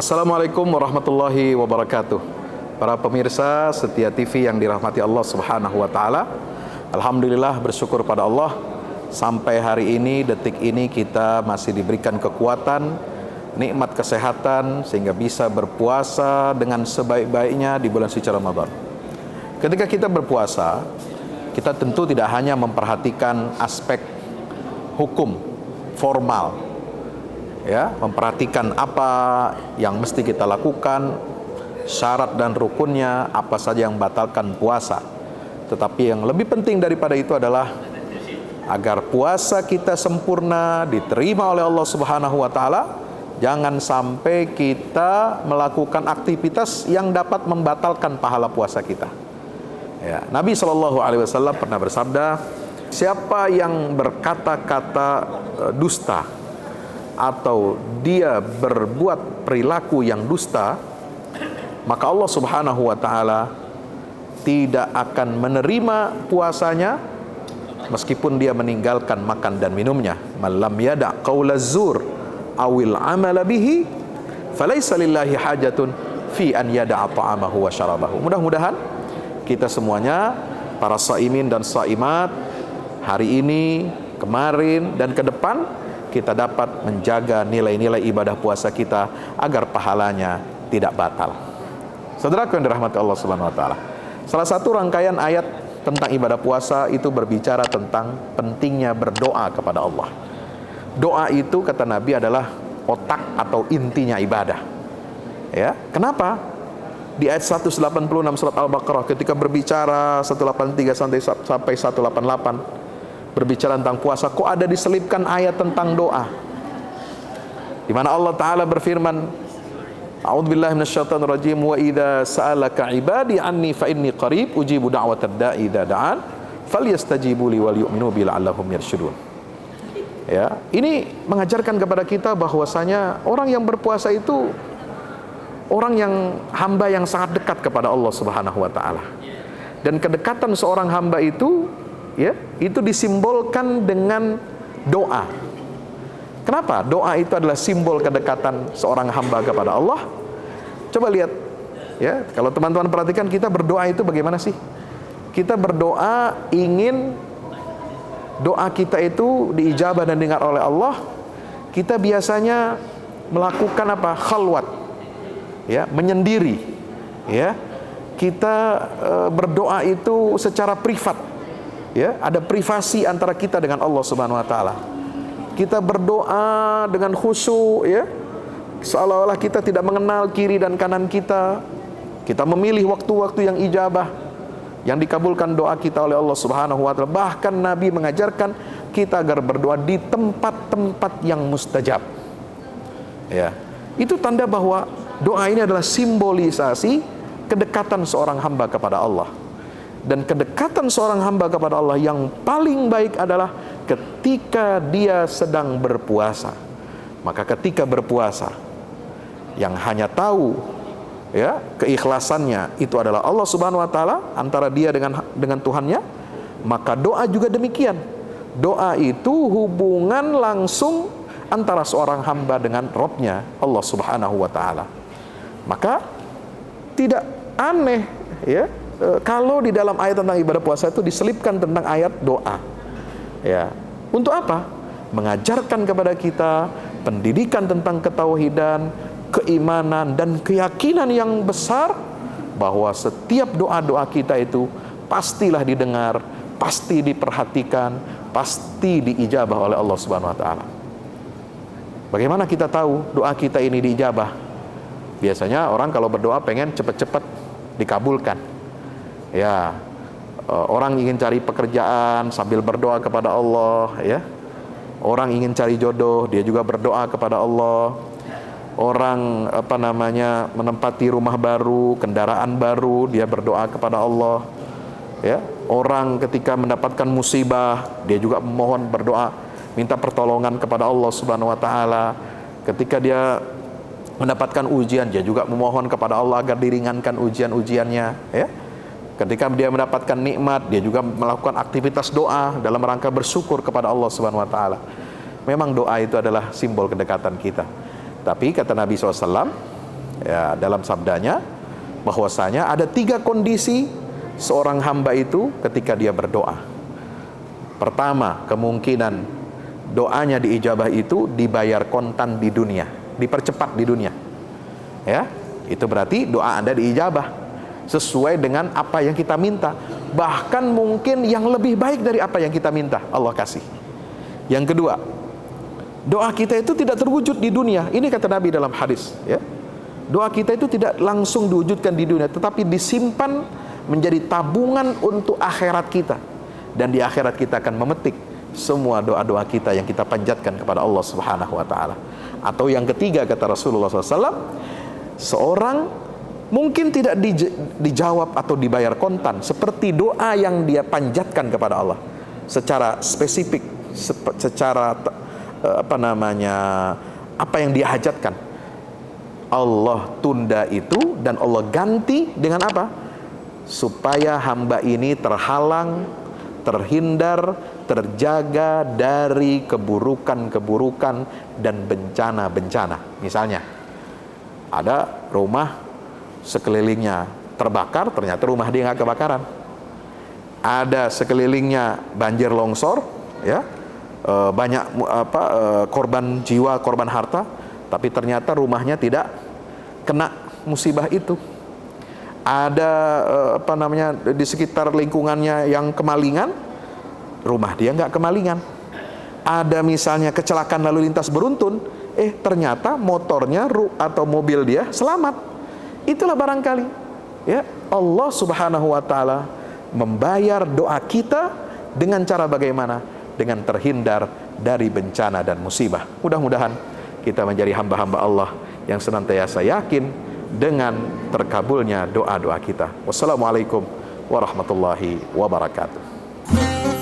Assalamualaikum warahmatullahi wabarakatuh. Para pemirsa setia TV yang dirahmati Allah Subhanahu wa taala. Alhamdulillah, bersyukur pada Allah sampai hari ini, detik ini kita masih diberikan kekuatan, nikmat kesehatan sehingga bisa berpuasa dengan sebaik-baiknya di bulan suci Ramadan. Ketika kita berpuasa, kita tentu tidak hanya memperhatikan aspek hukum formal, ya, memperhatikan apa yang mesti kita lakukan, syarat dan rukunnya, apa saja yang batalkan puasa. Tetapi yang lebih penting daripada itu adalah agar puasa kita sempurna, diterima oleh Allah Subhanahu wa taala, jangan sampai kita melakukan aktivitas yang dapat membatalkan pahala puasa kita. Ya, Nabi SAW pernah bersabda, siapa yang berkata-kata dusta atau dia berbuat perilaku yang dusta, maka Allah Subhanahu wa taala tidak akan menerima puasanya meskipun dia meninggalkan makan dan minumnya. Man lam yada' qaulaz zur awil amala bihi falaysa lillahi hajatun fi an yada'a ta'amahu wa syarabahu. Mudah-mudahan kita semuanya, para shaimin dan shaimat, hari ini, kemarin dan ke depan kita dapat menjaga nilai-nilai ibadah puasa kita agar pahalanya tidak batal. Saudaraku yang dirahmati Allah Subhanahu wa taala, salah satu rangkaian ayat tentang ibadah puasa itu berbicara tentang pentingnya berdoa kepada Allah. Doa itu kata Nabi adalah otak atau intinya ibadah. Ya, kenapa? Di ayat 186 surat Al-Baqarah ketika berbicara 183 sampai 188 berbicara tentang puasa, kok ada diselipkan ayat tentang doa, di mana Allah Ta'ala berfirman, A'udzubillahi minasyaitonir rajim, wa idza sa'alaka 'ibadi 'anni fa inni qarib ujibu da'watad da'i idza da'an falyastajibu li wal yu'minu bi la'allahum yarshudun. Ya, ini mengajarkan kepada kita bahwasanya orang yang berpuasa itu orang yang hamba yang sangat dekat kepada Allah Subhanahu wa taala. Dan kedekatan seorang hamba itu, ya, itu disimbolkan dengan doa. Kenapa? Doa itu adalah simbol kedekatan seorang hamba kepada Allah. Coba lihat, ya, kalau teman-teman perhatikan, kita berdoa itu bagaimana sih? Kita berdoa ingin doa kita itu diijabah dan dengar oleh Allah. Kita biasanya melakukan apa? Khalwat, ya, menyendiri, ya. Kita berdoa itu secara privat. Ya, ada privasi antara kita dengan Allah Subhanahu wa taala. Kita berdoa dengan khusyuk, ya. Seolah-olah kita tidak mengenal kiri dan kanan kita. Kita memilih waktu-waktu yang ijabah, yang dikabulkan doa kita oleh Allah Subhanahu wa taala. Bahkan Nabi mengajarkan kita agar berdoa di tempat-tempat yang mustajab. Ya. Itu tanda bahwa doa ini adalah simbolisasi kedekatan seorang hamba kepada Allah. Dan kedekatan seorang hamba kepada Allah yang paling baik adalah ketika dia sedang berpuasa. Maka ketika berpuasa, yang hanya tahu, ya, keikhlasannya itu adalah Allah Subhanahu wa taala, antara dia dengan Tuhannya, maka doa juga demikian. Doa itu hubungan langsung antara seorang hamba dengan Rabb-nya, Allah Subhanahu wa taala. Maka tidak aneh, ya, kalau di dalam ayat tentang ibadah puasa itu diselipkan tentang ayat doa. Ya, untuk apa? Mengajarkan kepada kita pendidikan tentang ketauhidan, keimanan dan keyakinan yang besar bahwa setiap doa-doa kita itu pastilah didengar, pasti diperhatikan, pasti diijabah oleh Allah Subhanahu wa taala. Bagaimana kita tahu doa kita ini diijabah? Biasanya orang kalau berdoa pengen cepat-cepat dikabulkan. Ya, orang ingin cari pekerjaan sambil berdoa kepada Allah, ya. Orang ingin cari jodoh, dia juga berdoa kepada Allah. Orang menempati rumah baru, kendaraan baru, dia berdoa kepada Allah. Ya, orang ketika mendapatkan musibah, dia juga memohon berdoa, minta pertolongan kepada Allah Subhanahu wa taala. Ketika dia mendapatkan ujian, dia juga memohon kepada Allah agar diringankan ujian-ujiannya, ya. Ketika dia mendapatkan nikmat, dia juga melakukan aktivitas doa dalam rangka bersyukur kepada Allah Subhanahu wa taala. Memang doa itu adalah simbol kedekatan kita. Tapi kata Nabi SAW, ya, dalam sabdanya bahwasanya ada 3 kondisi seorang hamba itu ketika dia berdoa. Pertama, kemungkinan doanya diijabah itu dibayar kontan di dunia, dipercepat di dunia. Ya, itu berarti doa Anda diijabah sesuai dengan apa yang kita minta. Bahkan mungkin yang lebih baik dari apa yang kita minta, Allah kasih. Yang kedua, doa kita itu tidak terwujud di dunia. Ini kata Nabi dalam hadis, ya. Doa kita itu tidak langsung diwujudkan di dunia, tetapi disimpan menjadi tabungan untuk akhirat kita. Dan di akhirat kita akan memetik semua doa-doa kita yang kita panjatkan kepada Allah Subhanahu wa ta'ala. Atau yang ketiga, kata Rasulullah SAW, seorang mungkin tidak dijawab atau dibayar kontan seperti doa yang dia panjatkan kepada Allah secara spesifik, secara apa yang dia hajatkan. Allah tunda itu dan Allah ganti dengan apa? Supaya hamba ini terhalang, terhindar, terjaga dari keburukan-keburukan dan bencana-bencana. Misalnya, ada rumah sekelilingnya terbakar, ternyata rumah dia nggak kebakaran. Ada sekelilingnya banjir longsor, ya, banyak korban jiwa, korban harta, tapi ternyata rumahnya tidak kena musibah itu. Ada di sekitar lingkungannya yang kemalingan, rumah dia nggak kemalingan. Ada misalnya kecelakaan lalu lintas beruntun, ternyata motornya atau mobil dia selamat. Itulah barangkali, ya, Allah Subhanahu wa ta'ala membayar doa kita dengan cara bagaimana? Dengan terhindar dari bencana dan musibah. Mudah-mudahan kita menjadi hamba-hamba Allah yang senantiasa yakin dengan terkabulnya doa-doa kita. Wassalamualaikum warahmatullahi wabarakatuh.